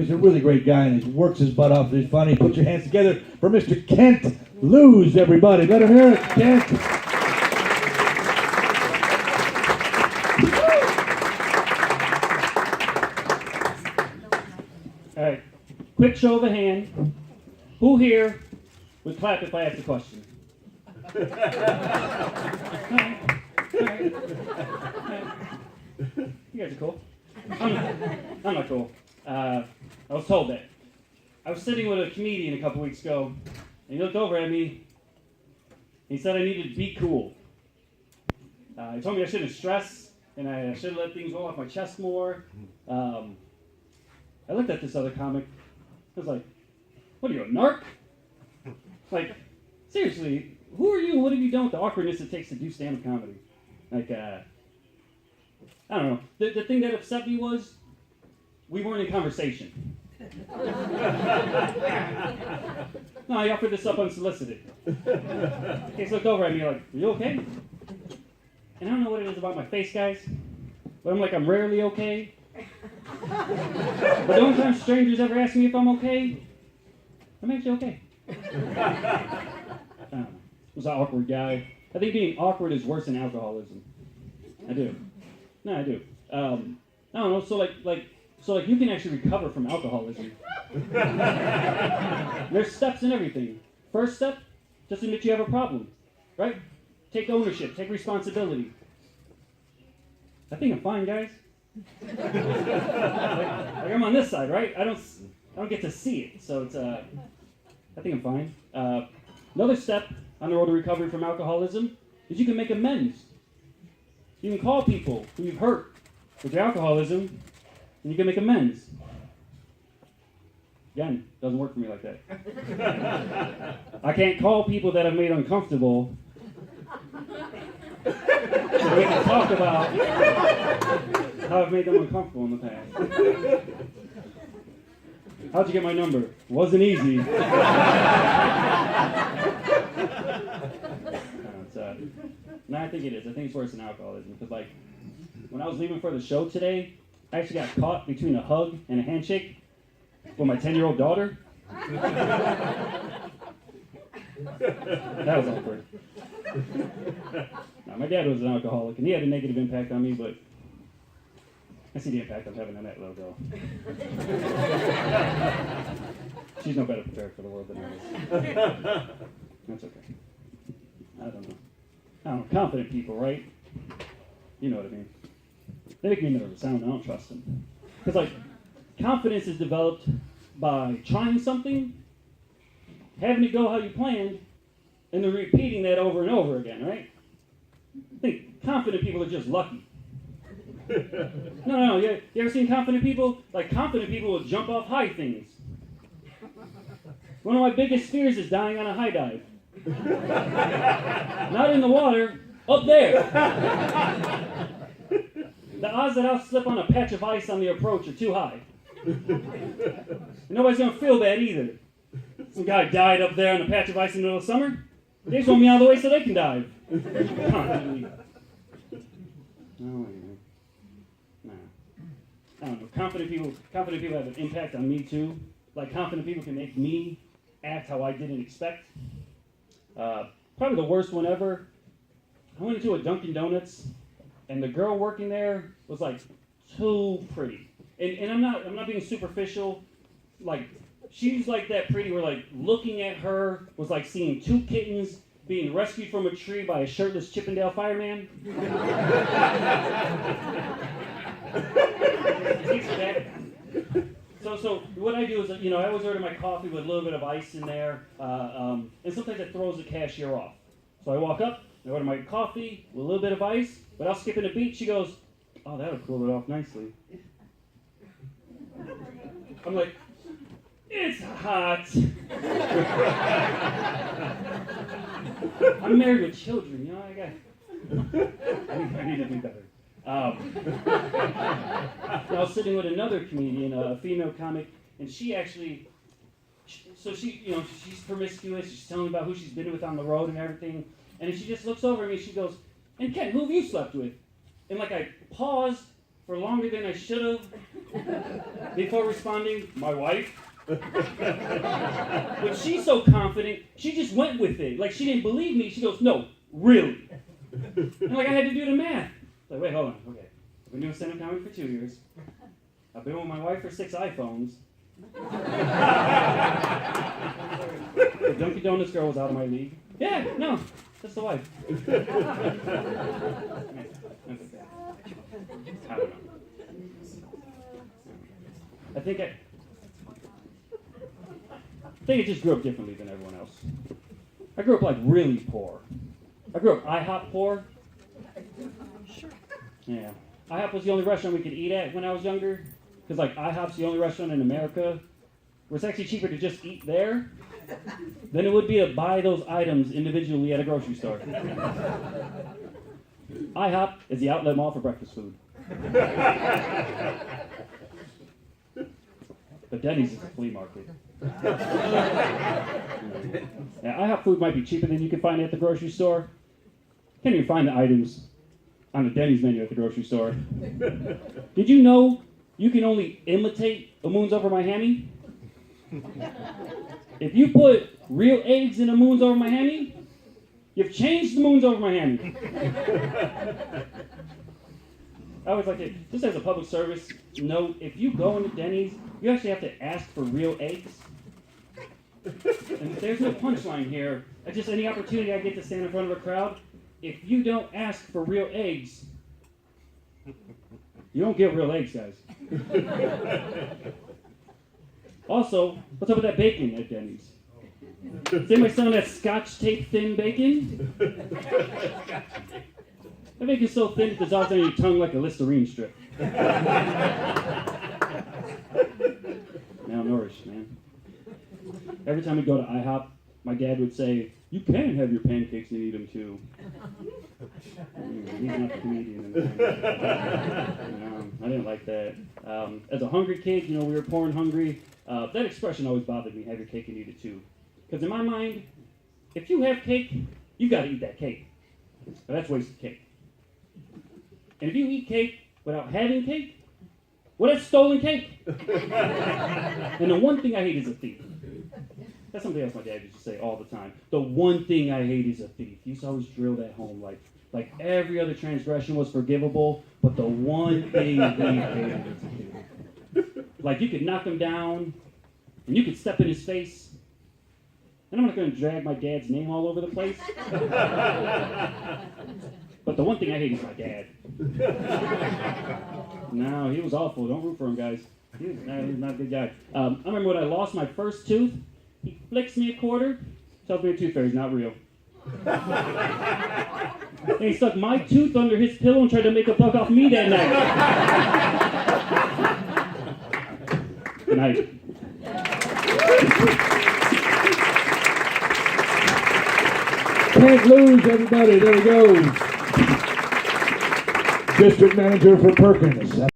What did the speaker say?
He's a really great guy and he works his butt off. He's funny. Put your hands together for Mr. Kent Lewis, everybody. Let him hear it, Kent. All right. Quick show of a hand. Who here would clap if I asked a question? All right. You guys are cool. I'm not cool. I was told that. I was sitting with a comedian a couple weeks ago, and he looked over at me. He said I needed to be cool. He told me I shouldn't stress, and I should let things roll off my chest more. I looked at this other comic. I was like, what are you, a narc? Like, seriously, who are you and what have you done with the awkwardness it takes to do stand-up comedy? Like, I don't know. The thing that upset me was we weren't in conversation. No, I offered this up unsolicited. He looked over at me like, are you okay? And I don't know what it is about my face, guys, but I'm rarely okay. But the only time strangers ever ask me if I'm okay, I'm actually okay. I don't know. I was an awkward guy. I think being awkward is worse than alcoholism. I do. No, I do. I don't know. So like you can actually recover from alcoholism. There's steps in everything. First step, just admit you have a problem, right? Take ownership. Take responsibility. I think I'm fine, guys. like I'm on this side, right? I don't get to see it, so it's I think I'm fine. Another step on the road to recovery from alcoholism is you can make amends. You can call people who you've hurt with your alcoholism, and you can make amends. Again, doesn't work for me like that. I can't call people that I've made uncomfortable. So we can talk about how I've made them uncomfortable in the past. How'd you get my number? Wasn't easy. No, I think it is. I think it's worse than alcoholism. Because, like, when I was leaving for the show today, I actually got caught between a hug and a handshake with my 10-year-old daughter. That was awkward. Now, my dad was an alcoholic, and he had a negative impact on me, but I see the impact I'm having on that little girl. She's no better prepared for the world than I was. That's okay. I don't know. Confident people, right? You know what I mean. They make me nervous. I don't trust them. Because, like, confidence is developed by trying something, having it go how you planned, and then repeating that over and over again, right? I think confident people are just lucky. No. You ever seen confident people? Like, confident people will jump off high things. One of my biggest fears is dying on a high dive. Not in the water, up there. The odds that I'll slip on a patch of ice on the approach are too high. Nobody's going to feel bad either. Some guy died up there on a patch of ice in the middle of summer. They just want me out of the way so they can dive. Confidently. No. I don't know. Confident people have an impact on me too. Like, confident people can make me act how I didn't expect. Probably the worst one ever. I went into a Dunkin' Donuts, and the girl working there was like too pretty. And I'm not being superficial. Like, she's like that pretty where, like, looking at her was like seeing two kittens being rescued from a tree by a shirtless Chippendale fireman. So what I do is, I always order my coffee with a little bit of ice in there, and sometimes it throws the cashier off. So I walk up, I order my coffee with a little bit of ice, but I'll skip in a beat. She goes, oh, that'll cool it off nicely. I'm like, it's hot. I'm married with children, I need to do better. I was sitting with another comedian, a female comic, and she's promiscuous. She's telling me about who she's been with on the road and everything. And she just looks over at me and she goes, and Ken, who have you slept with? And like I paused for longer than I should have before responding, my wife. But she's so confident, she just went with it. Like, she didn't believe me. She goes, no, really. And like, I had to do the math. Like, wait, hold on. Okay. I've been doing stand-up comedy for 2 years. I've been with my wife for 6 iPhones. The Dunkin' Donuts girl was out of my league. Yeah, no, that's the wife. I don't know. I think I just grew up differently than everyone else. I grew up like really poor. I grew up IHOP poor. Yeah. IHOP was the only restaurant we could eat at when I was younger. Because like IHOP's the only restaurant in America where it's actually cheaper to just eat there than it would be to buy those items individually at a grocery store. IHOP is the outlet mall for breakfast food. But Denny's is a flea market. Now, IHOP food might be cheaper than you can find at the grocery store. Can't even find the items on the Denny's menu at the grocery store. Did you know you can only imitate a moons over my hammy? If you put real eggs in a moons over my hammy, you've changed the moons over my hammy. I always like to, just as a public service note, if you go into Denny's, you actually have to ask for real eggs. And there's no punchline here. Just any opportunity I get to stand in front of a crowd, if you don't ask for real eggs, you don't get real eggs, guys. Also, what's up with that bacon at Denny's? Is anybody selling that Scotch tape thin bacon? That bacon's so thin it dissolves on your tongue like a Listerine strip. Malnourished, man. Every time we go to IHOP, my dad would say, "You can have your pancakes and eat them too." He's not the comedian. I didn't like that. As a hungry kid, we were poor and hungry. That expression always bothered me, have your cake and eat it too. Because in my mind, if you have cake, you got to eat that cake. But that's wasted cake. And if you eat cake without having cake, well, that's stolen cake. And the one thing I hate is a thief. That's something else my dad used to say all the time. The one thing I hate is a thief. He used to always drill that home like every other transgression was forgivable, but the one thing he hated was a thief. Like you could knock him down, and you could step in his face, and I'm not going to drag my dad's name all over the place. But the one thing I hate is my dad. No, he was awful. Don't root for him, guys. He was not a good guy. I remember when I lost my first tooth, he flicks me a quarter, tells me a tooth fairy's not real. And he stuck my tooth under his pillow and tried to make a buck off me that night. Good night. Can't lose, everybody. There we go. District Manager for Perkins.